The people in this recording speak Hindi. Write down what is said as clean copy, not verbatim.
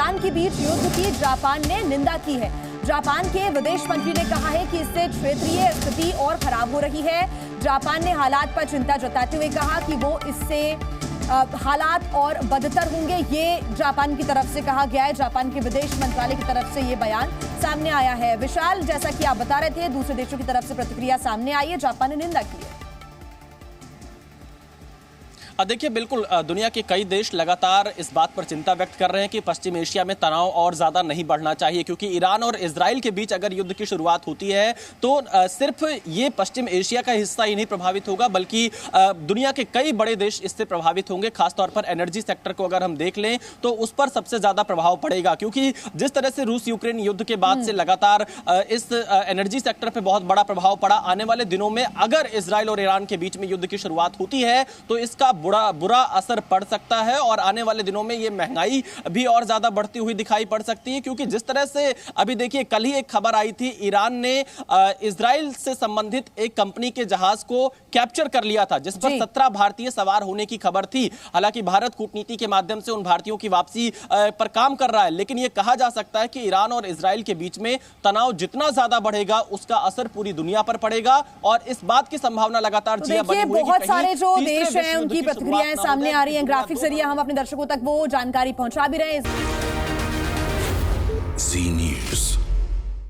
ईरान के बीच युद्ध की जापान ने निंदा की है। जापान के विदेश मंत्री ने कहा है कि इससे क्षेत्रीय स्थिति और खराब हो रही है। जापान ने हालात पर चिंता जताते हुए कहा कि वो इससे हालात और बदतर होंगे। ये जापान की तरफ से कहा गया है, जापान के विदेश मंत्रालय की तरफ से ये बयान सामने आया है। विशाल, जैसा कि आप बता रहे थे, दूसरे देशों की तरफ से प्रतिक्रिया सामने आई है, जापान ने निंदा की है। देखिए, बिल्कुल दुनिया के कई देश लगातार इस बात पर चिंता व्यक्त कर रहे हैं कि पश्चिम एशिया में तनाव और ज्यादा नहीं बढ़ना चाहिए, क्योंकि ईरान और इजराइल के बीच अगर युद्ध की शुरुआत होती है तो सिर्फ ये पश्चिम एशिया का हिस्सा ही नहीं प्रभावित होगा, बल्कि दुनिया के कई बड़े देश इससे प्रभावित होंगे। खासतौर पर एनर्जी सेक्टर को अगर हम देख लें तो उस पर सबसे ज्यादा प्रभाव पड़ेगा, क्योंकि जिस तरह से रूस यूक्रेन युद्ध के बाद से लगातार इस एनर्जी सेक्टर पर बहुत बड़ा प्रभाव पड़ा। आने वाले दिनों में अगर इजराइल और ईरान के बीच में युद्ध की शुरुआत होती है तो इसका बुरा असर पड़ सकता है और आने वाले दिनों में ये महंगाई भी और ज्यादा बढ़ती हुई दिखाई पड़ सकती है। क्योंकि जिस तरह से अभी देखिए, कल ही एक खबर आई थी, ईरान ने इजराइल से संबंधित एक कंपनी के जहाज को कैप्चर कर लिया था, जिस पर 17 भारतीय सवार होने की खबर थी। हालांकि भारत कूटनीति के माध्यम से उन भारतीयों की वापसी पर काम कर रहा है, लेकिन यह कहा जा सकता है कि ईरान और इजराइल के बीच में तनाव जितना ज्यादा बढ़ेगा उसका असर पूरी दुनिया पर पड़ेगा और इस बात की संभावना लगातार बहुत सारे जो देश हैं उनकी प्रतिक्रियाएं सामने आ रही हैं। ग्राफिक्स जरिए हम अपने दर्शकों तक वो जानकारी पहुंचा भी रहे हैं।